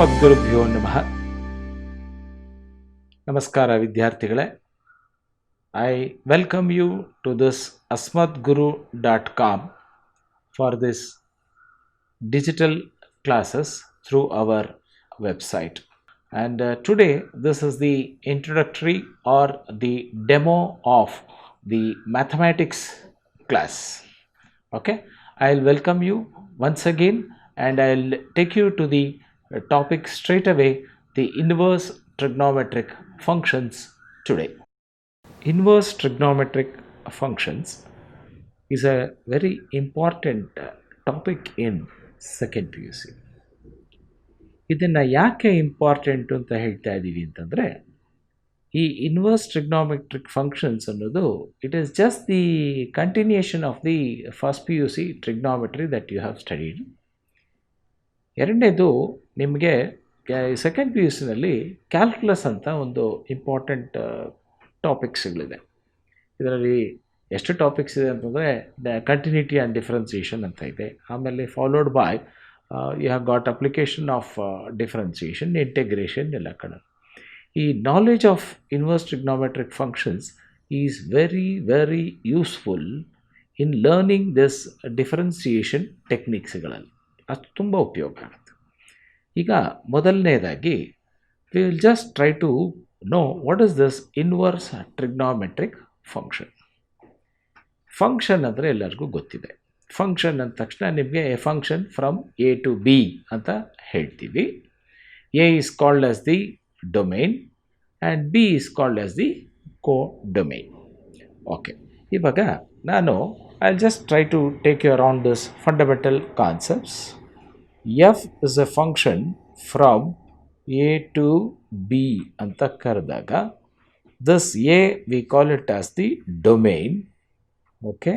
ಅಸ್ಮದ್ಗುರುಭ್ಯೋ ನಮಃ. ನಮಸ್ಕಾರ ವಿದ್ಯಾರ್ಥಿಗಳೇ. I welcome you to this asmadguru.com for this digital classes through our website. And today this is the introductory or the demo of the mathematics class. Okay, I'll welcome you once again and I'll take you to the topic straight away, the inverse trigonometric functions today. Inverse trigonometric functions is a very important topic in second PUC. ಇದನ್ನು ಯಾಕೆ important ಅಂತ ಹೇಳ್ತಾ ಇದ್ದೀವಿ ಅಂತಂದರೆ, ಈ inverse trigonometric functions ಅನ್ನೋದು it is just the continuation of the first PUC trigonometry that you have studied. ಎರಡನೇದು, ನಿಮಗೆ ಸೆಕೆಂಡ್ PUCನಲ್ಲಿ ಕ್ಯಾಲ್ಕುಲಸ್ ಅಂತ ಒಂದು ಇಂಪಾರ್ಟೆಂಟ್ ಟಾಪಿಕ್ಸ್ಗಳಿದೆ. ಇದರಲ್ಲಿ ಎಷ್ಟು ಟಾಪಿಕ್ಸ್ ಇದೆ ಅಂತಂದರೆ, ಕಂಟಿನ್ಯೂಟಿ ಆ್ಯಂಡ್ ಡಿಫ್ರೆನ್ಸಿಯೇಷನ್ ಅಂತ ಇದೆ. ಆಮೇಲೆ followed by you have got application of differentiation, integration ಎಲ್ಲ ಕಡೆ. ಈ knowledge of inverse trigonometric functions is very very useful in learning this differentiation ಟೆಕ್ನಿಕ್ಸ್ಗಳಲ್ಲಿ. ಅದು ತುಂಬ ಉಪಯೋಗ ಆಗುತ್ತೆ. ಈಗ ಮೊದಲನೇದಾಗಿ we will just try to know what is this inverse trigonometric function. Function ಅಂದರೆ ಎಲ್ಲರಿಗೂ ಗೊತ್ತಿದೆ. ಫಂಕ್ಷನ್ ಅಂದ ತಕ್ಷಣ ನಿಮಗೆ a function from A to B ಅಂತ ಹೇಳ್ತೀವಿ. A is called as the domain and B is called as the codomain. Okay, ಇವಾಗ ನಾನು I just try to take you around this fundamental concepts. F is a function from A to B ಅಂತ ಕರೆದಾಗ, this A we call it as the domain. Okay,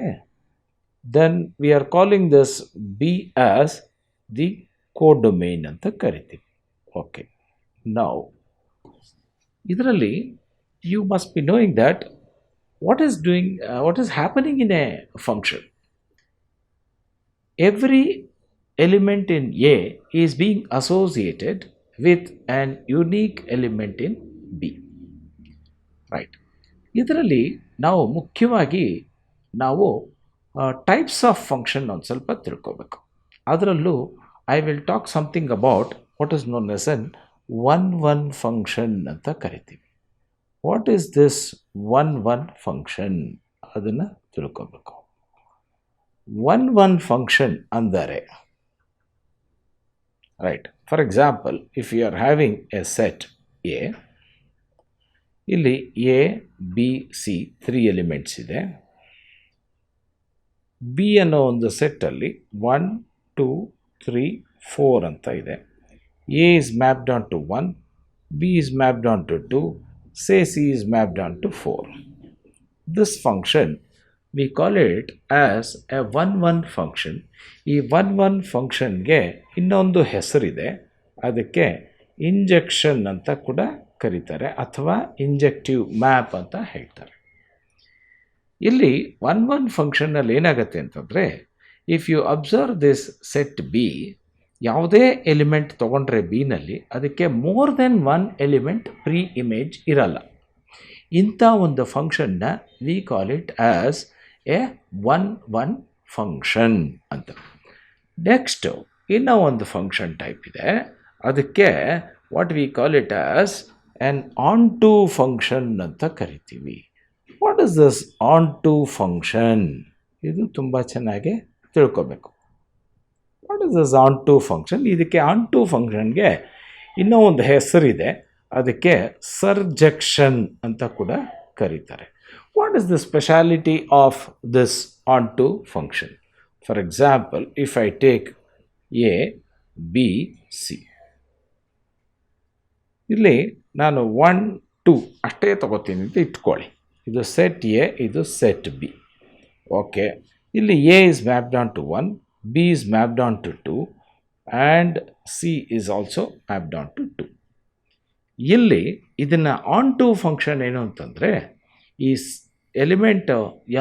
then we are calling this B as the codomain ಅಂತ ಕರಿತೀವಿ. Okay, now ಇದರಲ್ಲಿ you must be knowing that what is happening in a function. Every element in A is being associated with an unique element in B. Right. ಇದರಲ್ಲಿ ನಾವು ಮುಖ್ಯವಾಗಿ types of function ಒಂದು ಸ್ವಲ್ಪ ತಿಳ್ಕೋಬೇಕು. ಅದರಲ್ಲೂ I will talk something about what is known as an one function ಅಂತ ಕರಿತೀವಿ. What is this one function ಅದನ್ನು ತಿಳ್ಕೋಬೇಕು. ಒನ್ ಫಂಕ್ಷನ್ ಅಂದರೆ, right, for example if you are having a set A, ಇಲ್ಲಿ ಎ ಬಿ ಸಿ 3 ಎಲಿಮೆಂಟ್ಸ್ ಇದೆ. B ಅನ್ನೋ ಒಂದು ಸೆಟ್ಟಲ್ಲಿ 1 2 3 4 ಅಂತ ಇದೆ. A is mapped on to 1, B is mapped on to 2, C is mapped on to 4. This function we call it as a one function. ಈ one ಫಂಕ್ಷನ್ಗೆ ಇನ್ನೊಂದು ಹೆಸರಿದೆ, ಅದಕ್ಕೆ ಇಂಜೆಕ್ಷನ್ ಅಂತ ಕೂಡ ಕರೀತಾರೆ ಅಥವಾ ಇಂಜೆಕ್ಟಿವ್ ಮ್ಯಾಪ್ ಅಂತ ಹೇಳ್ತಾರೆ. ಇಲ್ಲಿ ಒನ್ ಫಂಕ್ಷನ್ನಲ್ಲಿ ಏನಾಗುತ್ತೆ ಅಂತಂದರೆ, if you observe this set B, ಯಾವುದೇ ಎಲಿಮೆಂಟ್ ತೊಗೊಂಡ್ರೆ ಬಿನಲ್ಲಿ ಅದಕ್ಕೆ more than 1 element pre image ಇರಲ್ಲ. ಇಂಥ ಒಂದು ಫಂಕ್ಷನ್ನ we call it as a one function ಅಂತ. ನೆಕ್ಸ್ಟು ಇನ್ನೂ ಒಂದು ಫಂಕ್ಷನ್ ಟೈಪ್ ಇದೆ, ಅದಕ್ಕೆ what we call it as an on to function ಅಂತ ಕರಿತೀವಿ. What is this on to function? ಇದು ತುಂಬ ಚೆನ್ನಾಗಿ ತಿಳ್ಕೊಬೇಕು. What is this on to function? ಇದಕ್ಕೆ ಆನ್ ಟು ಫಂಕ್ಷನ್ಗೆ ಇನ್ನೂ ಒಂದು ಹೆಸರಿದೆ, ಅದಕ್ಕೆ ಸರ್ಜೆಕ್ಷನ್ ಅಂತ ಕೂಡ ಕರೀತಾರೆ. What is the speciality of this onto function? For example, if I take A, B, C. ಇಲ್ಲಿ ನಾನು 1 2 ಅಷ್ಟೇ ತಗೋತೀನಿ ಅಂತ ಇಟ್ಕೊಳ್ಳಿ. ಇದು ಸೆಟ್ ಎ, ಇದು ಸೆಟ್ ಬಿ. ಓಕೆ, ಇಲ್ಲಿ A is mapped on to 1, B is mapped on to 2 and C is also mapped on to 2. ಇಲ್ಲಿ ಇದನ್ನು ಆನ್ ಟು ಫಂಕ್ಷನ್ ಏನು ಅಂತಂದರೆ, ಈ ಎಲಿಮೆಂಟ್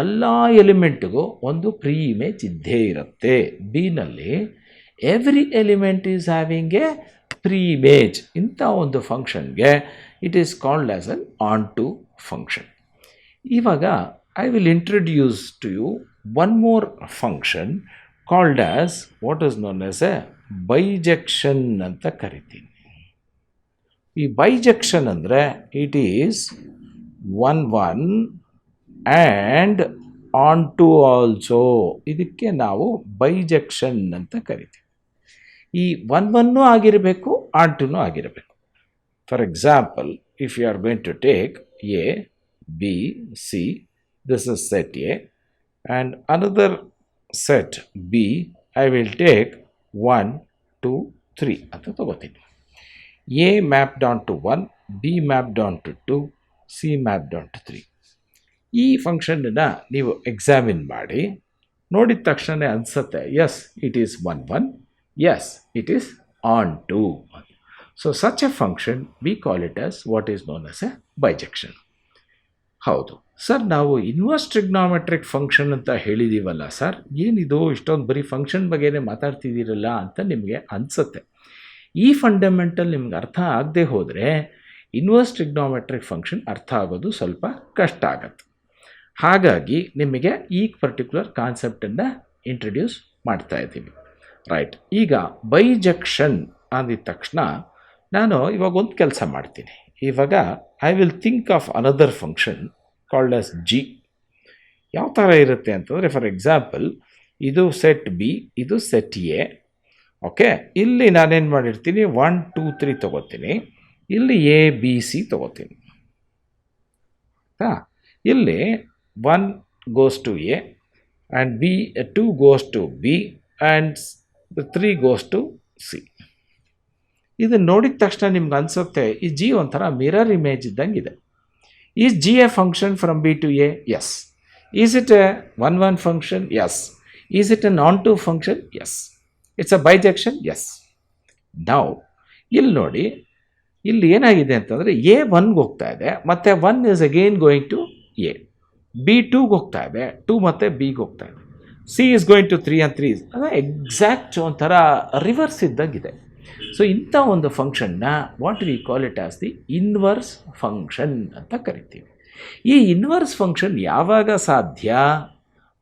ಎಲ್ಲ ಎಲಿಮೆಂಟ್ಗೂ ಒಂದು ಪ್ರೀ ಇಮೇಜ್ ಇದ್ದೇ ಇರುತ್ತೆ. ಬಿನಲ್ಲಿ every element is having a preimage ಇಂಥ ಒಂದು ಫಂಕ್ಷನ್ಗೆ it is called as an on to function. ಇವಾಗ I will introduce to you one more function called as what is known as a bijection ಅಂತ ಕರಿತೀನಿ. ಈ ಬೈಜೆಕ್ಷನ್ ಅಂದರೆ it is 1 and onto also. ಇದಕ್ಕೆ ನಾವು ಬೈಜೆಕ್ಷನ್ ಅಂತ ಕರಿತೀವಿ. ಈ 1 ಆಗಿರಬೇಕು, ಆನ್ ಟುನೂ ಆಗಿರಬೇಕು. For example, if you are going to take A B C, this is set A and another set B, I will take 1 2 3 ಅಂತ ತಗೋತೀನಿ. A mapped on to 1, B mapped on to 2, C mapped on to 3. ಈ ಫಂಕ್ಷನನ್ನು ನೀವು examine ಮಾಡಿ ನೋಡಿದ ತಕ್ಷಣ ಅನಿಸುತ್ತೆ yes it is 1 yes it is on to. So such a function we call it as what is known as a bijection. ಹೌದು sir, ನಾವು inverse trigonometric function ಅಂತ ಹೇಳಿದ್ದೀವಲ್ಲ ಸರ್, ಏನಿದು ಇಷ್ಟೊಂದು ಬರೀ ಫಂಕ್ಷನ್ ಬಗ್ಗೆನೇ ಮಾತಾಡ್ತಿದ್ದೀರಲ್ಲ ಅಂತ ನಿಮಗೆ ಅನಿಸುತ್ತೆ. ಈ ಫಂಡಮೆಂಟಲ್ ನಿಮ್ಗೆ ಅರ್ಥ ಆಗದೆ ಹೋದರೆ ಇನ್ವರ್ಸ್ ಟ್ರಿಗ್ನಾಮೆಟ್ರಿಕ್ ಫಂಕ್ಷನ್ ಅರ್ಥ ಆಗೋದು ಸ್ವಲ್ಪ ಕಷ್ಟ ಆಗತ್ತೆ. ಹಾಗಾಗಿ ನಿಮಗೆ ಈ ಪರ್ಟಿಕ್ಯುಲರ್ ಕಾನ್ಸೆಪ್ಟನ್ನು ಇಂಟ್ರಡ್ಯೂಸ್ ಮಾಡ್ತಾ ಇದ್ದೀವಿ. ರೈಟ್. ಈಗ ಬೈಜೆಕ್ಷನ್ ಅಂದಿದ ತಕ್ಷಣ ನಾನು ಇವಾಗ ಒಂದು ಕೆಲಸ ಮಾಡ್ತೀನಿ. ಇವಾಗ I will think of another function called as G. ಯಾವ ಥರ ಇರುತ್ತೆ ಅಂತಂದರೆ, ಫಾರ್ ಎಕ್ಸಾಂಪಲ್, ಇದು ಸೆಟ್ ಬಿ, ಇದು ಸೆಟ್ ಎ. ಓಕೆ, ಇಲ್ಲಿ ನಾನೇನು ಮಾಡಿರ್ತೀನಿ, 1 2 3 ತೊಗೋತೀನಿ. ಇಲ್ಲಿ ಎ ಬಿ ಸಿ ತೊಗೋತೀನಿ. ಇಲ್ಲಿ 1 goes to A and B, 2 goes to B and 3 goes to C. ಇದನ್ನು ನೋಡಿದ ತಕ್ಷಣ ನಿಮ್ಗೆ ಅನಿಸುತ್ತೆ ಈ ಜಿ ಒಂಥರ ಮಿರರ್ ಇಮೇಜ್ ಇದ್ದಂಗಿದೆ. Is G a function from B to A? Yes. Is it a 1 function? Yes. Is it a onto function? Yes. It's a bijection? Yes. ನಾವು ಇಲ್ಲಿ ನೋಡಿ, ಇಲ್ಲಿ ಏನಾಗಿದೆ ಅಂತಂದರೆ ಎ 1ಗೆ ಹೋಗ್ತಾ ಇದೆ, ಮತ್ತು 1 is again going to A. B 2ಗೆ ಹೋಗ್ತಾ ಇದೆ, 2 ಮತ್ತು ಬಿಗೆ ಹೋಗ್ತಾ ಇದೆ. C is going to 3 and 3. ಅದು ಎಕ್ಸಾಕ್ಟ್ ಒಂಥರ ರಿವರ್ಸ್ ಇದ್ದಂಗಿದೆ. ಸೊ ಇಂಥ ಒಂದು ಫಂಕ್ಷನ್ನ what we call it as the inverse function ಅಂತ ಕರಿತೀವಿ. ಈ ಇನ್ವರ್ಸ್ ಫಂಕ್ಷನ್ ಯಾವಾಗ ಸಾಧ್ಯ?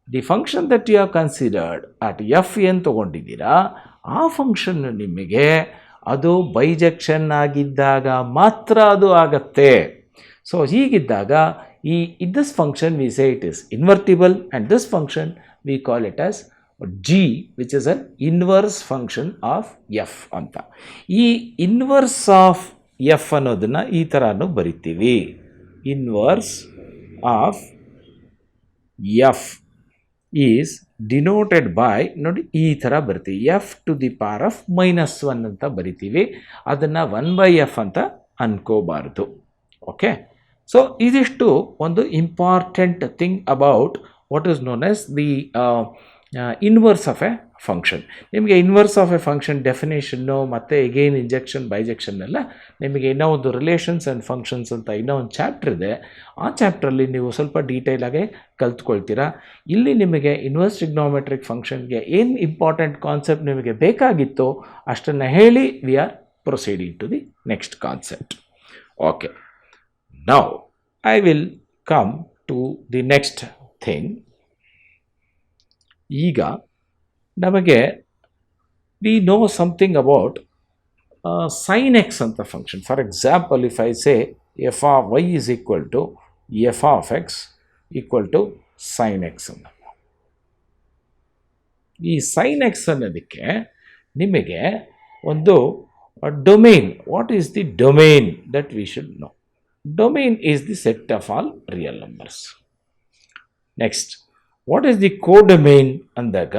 The function that you have considered at F ಏನು ತೊಗೊಂಡಿದ್ದೀರಾ, ಆ ಫಂಕ್ಷನ್ ನಿಮಗೆ ಅದು ಬೈಜೆಕ್ಷನ್ ಆಗಿದ್ದಾಗ ಮಾತ್ರ ಅದು ಆಗತ್ತೆ. ಸೊ ಹೀಗಿದ್ದಾಗ in this function we say it is invertible, and this function we call it as G, which is an inverse function of f ಅಂತ. ಈ ಇನ್ವರ್ಸ್ ಆಫ್ ಎಫ್ ಅನ್ನೋದನ್ನ ಈ ಥರನೂ ಬರಿತೀವಿ. Inverse of F is denoted by, ನೋಡಿ ಈ ಥರ ಬರ್ತೀವಿ, F to the power of -1 ಅಂತ ಬರಿತೀವಿ. ಅದನ್ನು 1/f ಅಂತ ಅನ್ಕೋಬಾರ್ದು. ಓಕೆ, ಸೊ ಇದಿಷ್ಟು ಒಂದು important thing about what is known as the inverse of a function. ನಿಮಗೆ ಇನ್ವರ್ಸ್ ಆಫ್ ಎ ಫಂಕ್ಷನ್ ಡೆಫಿನೇಷನ್ನು ಮತ್ತು ಎಗೇನ್ ಇಂಜೆಕ್ಷನ್ ಬೈಜೆಕ್ಷನ್ ಎಲ್ಲ ನಿಮಗೆ ಇನ್ನೂ ಒಂದು ರಿಲೇಷನ್ಸ್ ಆ್ಯಂಡ್ ಫಂಕ್ಷನ್ಸ್ ಅಂತ ಇನ್ನೂ ಒಂದು ಚಾಪ್ಟರ್ ಇದೆ. ಆ ಚಾಪ್ಟ್ರಲ್ಲಿ ನೀವು ಸ್ವಲ್ಪ ಡೀಟೇಲಾಗಿ ಕಲ್ತ್ಕೊಳ್ತೀರಾ. ಇಲ್ಲಿ ನಿಮಗೆ ಇನ್ವರ್ಸ್ ಟ್ರಿಗ್ನೋಮೆಟ್ರಿಕ್ ಫಂಕ್ಷನ್ಗೆ ಏನು ಇಂಪಾರ್ಟೆಂಟ್ ಕಾನ್ಸೆಪ್ಟ್ ನಿಮಗೆ ಬೇಕಾಗಿತ್ತೋ ಅಷ್ಟನ್ನು ಹೇಳಿ we are proceeding to the next concept. Okay, now I will come to the next thing. ಈಗ ನಮಗೆ we know something about sin x ಅಂತ function. For example, if I say f of y is equal to f of x equal to sin x ಅಂತ. ಈ sin x ಅನ್ನೋದಕ್ಕೆ ನಿಮಗೆ ಒಂದು domain, what is the domain that we should know. Domain is the set of all real numbers. Next, what is the codomain? ಅಂದಾಗ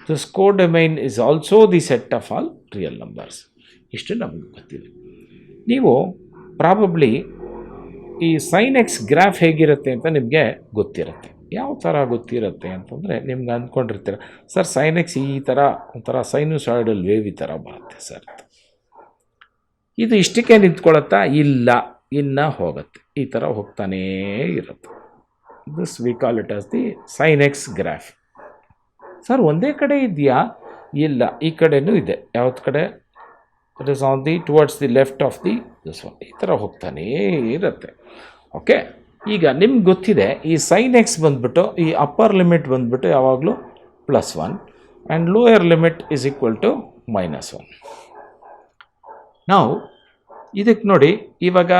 this codomain is also the set of all real numbers. ಇಷ್ಟು ನಮಗೆ ಗೊತ್ತಿದೆ. ನೀವು probably ಈ sign X graph ಹೇಗಿರುತ್ತೆ ಅಂತ ನಿಮಗೆ ಗೊತ್ತಿರುತ್ತೆ. ಯಾವ ಥರ ಗೊತ್ತಿರುತ್ತೆ ಅಂತಂದರೆ, ನಿಮ್ಗೆ ಅಂದ್ಕೊಂಡಿರ್ತೀರ ಸರ್ ಸೈನ್ ಎಕ್ಸ್ ಈ ಥರ ಒಂಥರ ಸೈನುಸಾಯ್ಡಲ್ ವೇವ್ ಈ ಥರ ಬರುತ್ತೆ ಸರ್. ಇದು ಇಷ್ಟಕ್ಕೆ ನಿಂತ್ಕೊಳ್ಳುತ್ತಾ? ಇಲ್ಲ, ಇನ್ನು ಹೋಗುತ್ತೆ, ಈ ಥರ ಹೋಗ್ತಾನೇ ಇರುತ್ತೆ. This we call it as the sine X graph. Sir ಒಂದೇ ಕಡೆ ಇದೆಯಾ? ಇಲ್ಲ, ಈ ಕಡೆನೂ ಇದೆ. ಯಾವ್ದು ಕಡೆ? It is on the towards the left of the this one. ಈ ಥರ ಹೋಗ್ತಾನೇ ಇರುತ್ತೆ. ಓಕೆ, ಈಗ ನಿಮ್ಗೆ ಗೊತ್ತಿದೆ ಈ ಸೈನ್ ಎಕ್ಸ್ ಬಂದುಬಿಟ್ಟು ಈ ಅಪ್ಪರ್ ಲಿಮಿಟ್ ಬಂದುಬಿಟ್ಟು ಯಾವಾಗಲೂ +1 and lower limit is equal to -1. ನಾವು ಇದಕ್ಕೆ ನೋಡಿ, ಇವಾಗ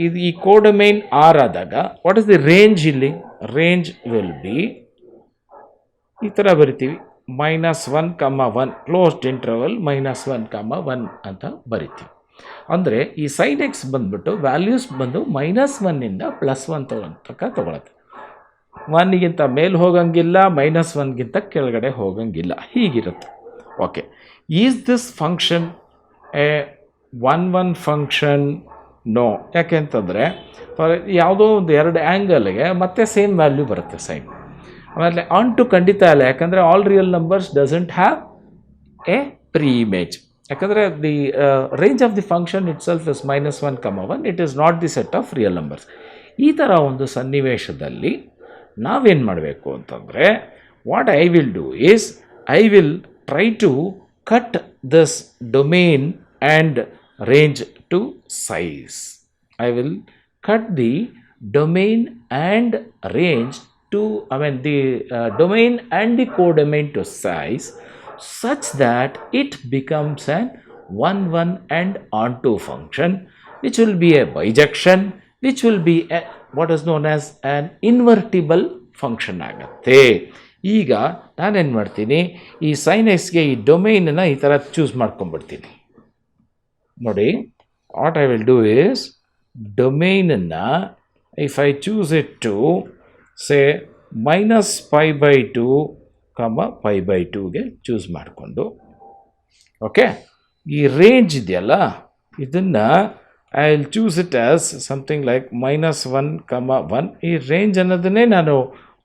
ಇದು ಈ ಕೋಡೊಮೈನ್ ಆರ್ ಆದಾಗ ವಾಟ್ ಇಸ್ ದಿ ರೇಂಜ್? ಇಲ್ಲಿ ರೇಂಜ್ ವಿಲ್ ಬಿ ಈ ಥರ ಬರಿತೀವಿ, -1, ಕ್ಲೋಸ್ಡ್ ಇಂಟರ್ವಲ್ -1, ಅಂತ ಬರಿತೀವಿ. ಅಂದರೆ ಈ ಸೈನ್ ಎಕ್ಸ್ ಬಂದುಬಿಟ್ಟು ವ್ಯಾಲ್ಯೂಸ್ ಬಂದು -1ಇಂದ +1 ತೊಗೊಳುತ್ತೆ. 1ಗಿಂತ ಮೇಲೆ ಹೋಗಂಗಿಲ್ಲ, -1ಗಿಂತ ಕೆಳಗಡೆ ಹೋಗಂಗಿಲ್ಲ, ಹೀಗಿರುತ್ತೆ. Okay, is this function a 1 function? No. ಯಾಕೆಂತಂದರೆ ಯಾವುದೋ ಒಂದು 2 ಆ್ಯಂಗಲ್ಗೆ ಮತ್ತೆ ಸೇಮ್ ವ್ಯಾಲ್ಯೂ ಬರುತ್ತೆ ಸೈನ್. ಆಮೇಲೆ ಆನ್ ಟು ಖಂಡಿತ ಅಲ್ಲ, ಯಾಕಂದರೆ all real numbers doesn't have a preimage. ಯಾಕಂದರೆ the range of the function itself is -1, it is not the set of real numbers. ಈ ಥರ ಒಂದು ಸನ್ನಿವೇಶದಲ್ಲಿ ನಾವೇನು ಮಾಡಬೇಕು ಅಂತಂದರೆ, what I will do is I will try to cut this domain and range to size. I will cut the domain and range to, the domain and the codomain to size such that it becomes an 1 and onto function, which will be a bijection, which will be a, what is known as an invertible function ಆಗುತ್ತೆ. ಈಗ ನಾನೇನು ಮಾಡ್ತೀನಿ, ಈ sign ಎಕ್ಸ್ಗೆ ಈ ಡೊಮೈನನ್ನು ಈ ಥರ choose ಮಾಡ್ಕೊಂಡ್ಬಿಡ್ತೀನಿ. ನೋಡಿ, what I will do is ಡೊಮೈನನ್ನು if I choose it to say -π/2, π/2ಗೆ ಚೂಸ್ ಮಾಡಿಕೊಂಡು, ಓಕೆ, ಈ ರೇಂಜ್ ಇದೆಯಲ್ಲ ಇದನ್ನು I will choose it as something like -1, ಈ ರೇಂಜ್ ಅನ್ನೋದನ್ನೇ ನಾನು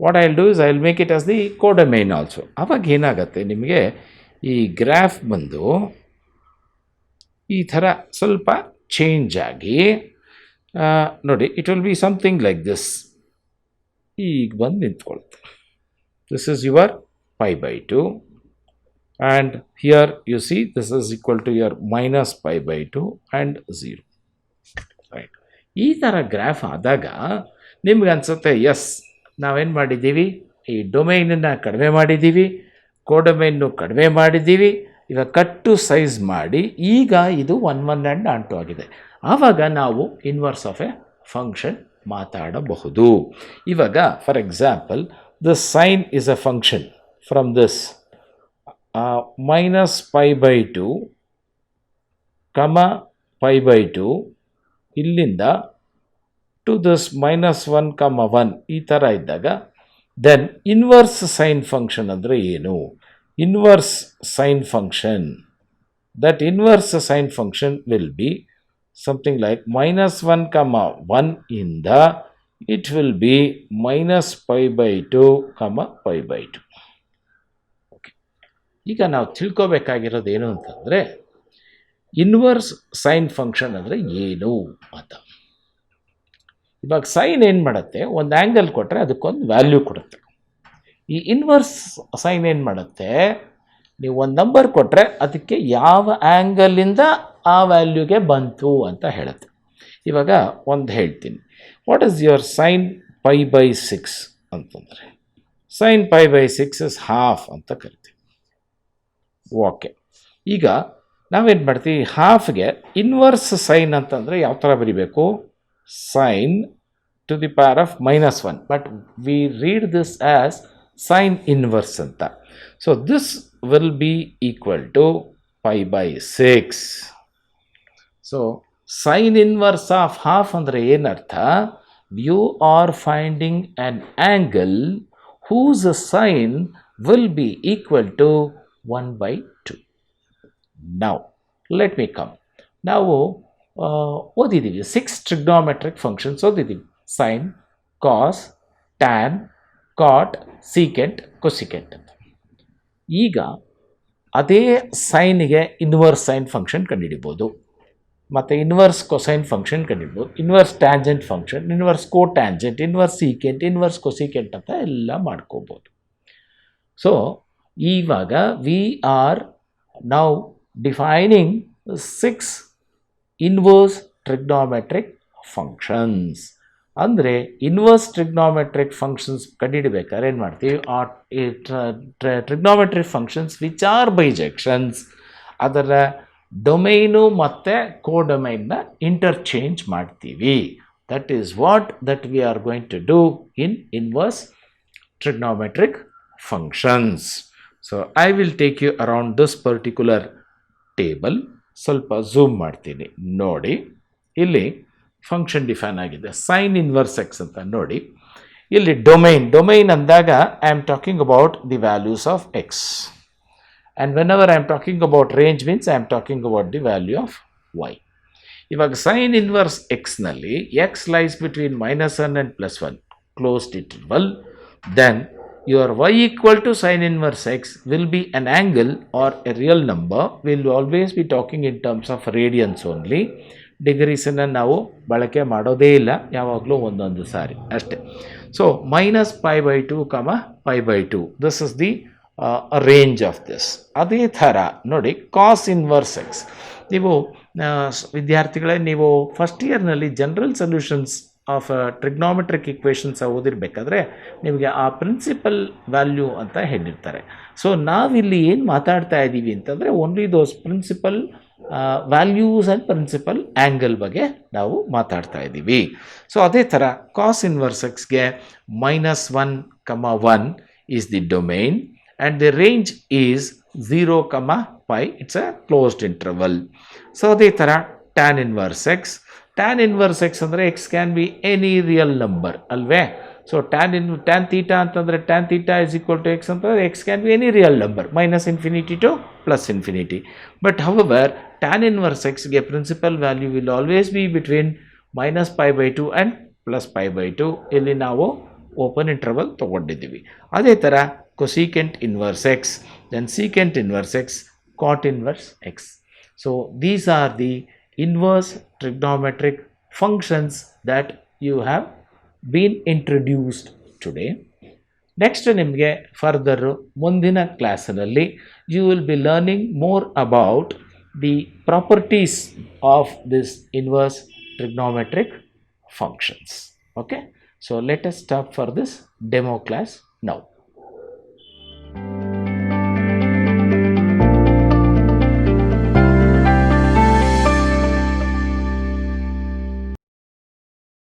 what I will do is I will make it as the codomain also. ಆವಾಗ ಏನಾಗುತ್ತೆ, ನಿಮಗೆ ಈ ಗ್ರಾಫ್ ಬಂದು ಈ ಥರ ಸ್ವಲ್ಪ ಚೇಂಜ್ ಆಗಿ ನೋಡಿ, it will be something like this. ಈಗ ಬಂದು ನಿಂತ್ಕೊಳುತ್ತೆ. This is your π/2 and here you see this is equal to your -π/2 and 0. Right, ಈ ಥರ ಗ್ರಾಫ್ ಆದಾಗ ನಿಮ್ಗೆ ಅನಿಸುತ್ತೆ, ಎಸ್ ನಾವೇನು ಮಾಡಿದ್ದೀವಿ, ಈ ಡೊಮೈನನ್ನು ಕಡಿಮೆ ಮಾಡಿದ್ದೀವಿ, ಕೋಡೊಮೈನ್ನು ಕಡಿಮೆ ಮಾಡಿದ್ದೀವಿ, ಈಗ ಕಟ್ಟು ಸೈಜ್ ಮಾಡಿ ಈಗ ಇದು 1 ಆ್ಯಂಡ್ ಆಂಟು ಆಗಿದೆ. ಆವಾಗ ನಾವು ಇನ್ವರ್ಸ್ ಆಫ್ ಎ ಫಂಕ್ಷನ್ ಮಾತಾಡಬಹುದು. ಇವಾಗ for example the sine is a function from this -π/2, π/2 ಇಲ್ಲಿಂದ ಟು ದಿಸ್ -1, 1 ಈ ಥರ ಇದ್ದಾಗ ದೆನ್ ಇನ್ವರ್ಸ್ ಸೈನ್ ಫಂಕ್ಷನ್ ಅಂದರೆ ಏನು? Inverse sine function, that inverse sine function will be something like -1, 1 in the, it will be -π/2, π/2. Okay, ಈಗ ನಾವು ತಿಳ್ಕೊಬೇಕಾಗಿರೋದು ಏನು ಅಂತಂದರೆ, ಇನ್ವರ್ಸ್ ಸೈನ್ ಫಂಕ್ಷನ್ ಅಂದರೆ ಏನು ಅಂತ. ಇವಾಗ ಸೈನ್ ಏನು ಮಾಡುತ್ತೆ, ಒಂದು ಆ್ಯಂಗಲ್ ಕೊಟ್ಟರೆ ಅದಕ್ಕೊಂದು ವ್ಯಾಲ್ಯೂ ಕೊಡುತ್ತೆ. ಈ ಇನ್ವರ್ಸ್ ಸೈನ್ ಏನು ಮಾಡುತ್ತೆ, ನೀವು ಒಂದು ನಂಬರ್ ಕೊಟ್ಟರೆ ಅದಕ್ಕೆ ಯಾವ ಆ್ಯಂಗಲಿಂದ ಆ ವ್ಯಾಲ್ಯೂಗೆ ಬಂತು ಅಂತ ಹೇಳುತ್ತೆ. ಇವಾಗ ಒಂದು ಹೇಳ್ತೀನಿ, ವಾಟ್ ಈಸ್ ಯುವರ್ ಸೈನ್ π/6 ಅಂತಂದರೆ, ಸೈನ್ π/6 ಇಸ್ ಹಾಫ್ ಅಂತ ಕರಿತೀವಿ. ಓಕೆ, ಈಗ ನಾವೇನು ಮಾಡ್ತೀವಿ, ಹಾಫ್ಗೆ ಇನ್ವರ್ಸ್ ಸೈನ್ ಅಂತಂದರೆ ಯಾವ ಥರ ಬರೀಬೇಕು, sine to the power of -1, but we read this as sine inverse ಅಂತ. So this will be equal to π/6. So sine inverse of half ಅಂದರೆ ಏನರ್ಥ, you are finding an angle whose sine will be equal to 1/2. Now let me come. ನಾವು ಓದಿದ್ದೀವಿ 6 trigonometric functions ಓದಿದ್ದೀವಿ, sine, cos, tan, cot, secant, cosecant ಅಂತ. ಈಗ ಅದೇ ಸೈನ್ಗೆ inverse sine function ಕಂಡುಹಿಡಿಬೋದು, ಮತ್ತು ಇನ್ವರ್ಸ್ ಕೊಸೈನ್ ಫಂಕ್ಷನ್ ಕಂಡುಹಿಡ್ಬೋದು, inverse tangent function, inverse cotangent, inverse secant, inverse cosecant ಅಂತ ಎಲ್ಲ ಮಾಡ್ಕೋಬೋದು. ಸೊ ಇವಾಗ we are now defining 6 inverse trigonometric functions. ಅಂದರೆ ಇನ್ವರ್ಸ್ ಟ್ರಿಗ್ನೋಮೆಟ್ರಿಕ್ ಫಂಕ್ಷನ್ಸ್ ಕಂಡುಹಿಡಬೇಕಾದ್ರೆ ಏನು ಮಾಡ್ತೀವಿ, ಆ trigonometric functions which are bijections ಅದರ ಡೊಮೈನು ಮತ್ತು ಕೋಡೊಮೈನ್ನ ಇಂಟರ್ಚೇಂಜ್ ಮಾಡ್ತೀವಿ. That is what that we are going to do in inverse trigonometric functions. So I will take you around this particular table. ಸ್ವಲ್ಪ zoom ಮಾಡ್ತೀನಿ ನೋಡಿ. ಇಲ್ಲಿ ಫಂಕ್ಷನ್ ಡಿಫೈನ್ ಆಗಿದೆ, sine inverse X ಅಂತ ನೋಡಿ. ಇಲ್ಲಿ ಡೊಮೈನ್ ಅಂದಾಗ I am talking about the values of X, and whenever I am talking about range means I am talking about the value of Y. ಇವಾಗ sine inverse ಎಕ್ಸ್ನಲ್ಲಿ X lies between -1 and +1 closed interval, then your y equal to sin inverse x will be an angle or a real number. We will always be talking in terms of radians only. ಡಿಗ್ರೀಸನ್ನು ನಾವು ಬಳಕೆ ಮಾಡೋದೇ ಇಲ್ಲ, ಯಾವಾಗಲೂ ಒಂದೊಂದು ಸಾರಿ ಅಷ್ಟೇ. So -π/2, π/2 this is the range of this. ಅದೇ ಥರ ನೋಡಿ ಕಾಸ್ ಇನ್ವರ್ಸ್ ಎಕ್ಸ್. ನೀವು ವಿದ್ಯಾರ್ಥಿಗಳೇ, ನೀವು ಫಸ್ಟ್ ಇಯರ್ನಲ್ಲಿ general solutions of trigonometric equations ಓದಿರಬೇಕಾದ್ರೆ ನಿಮಗೆ ಆ ಪ್ರಿನ್ಸಿಪಲ್ ವ್ಯಾಲ್ಯೂ ಅಂತ ಹೇಳಿರ್ತಾರೆ. ಸೊ ನಾವಿಲ್ಲಿ ಏನು ಮಾತಾಡ್ತಾ ಇದ್ದೀವಿ ಅಂತಂದರೆ only those principal values and principal angle ಬಗ್ಗೆ ನಾವು ಮಾತಾಡ್ತಾ ಇದ್ದೀವಿ. ಸೊ ಅದೇ ಥರ ಕಾಸ್ ಇನ್ವರ್ಸ್ ಎಕ್ಸ್ಗೆ -1, 1 is the domain and the range is 0, π. It's a closed interval. So ಅದೇ ಥರ tan inverse X. Tan inverse X ಅಂದರೆ X can be any real number ಅಲ್ವೇ. ಸೊ ಟ್ಯಾನ್ ಥೀಟಾ ಅಂತಂದರೆ tan theta is equal to X ಅಂತಂದರೆ X can be any real number -∞ to +∞. But however tan inverse ಎಕ್ಸ್ಗೆ principal value will always be between -π/2 and +π/2. ಇಲ್ಲಿ ನಾವು open interval ತೊಗೊಂಡಿದ್ದೀವಿ. ಅದೇ ಥರ cosecant inverse X, then secant inverse X, cot inverse X. So these are the inverse trigonometric functions that you have been introduced today. Next ನಿಮಗೆ further ಮುಂದಿನ ಕ್ಲಾಸಿನಲ್ಲಿ you will be learning more about the properties of this inverse trigonometric functions. Okay, so let us start for this demo class now.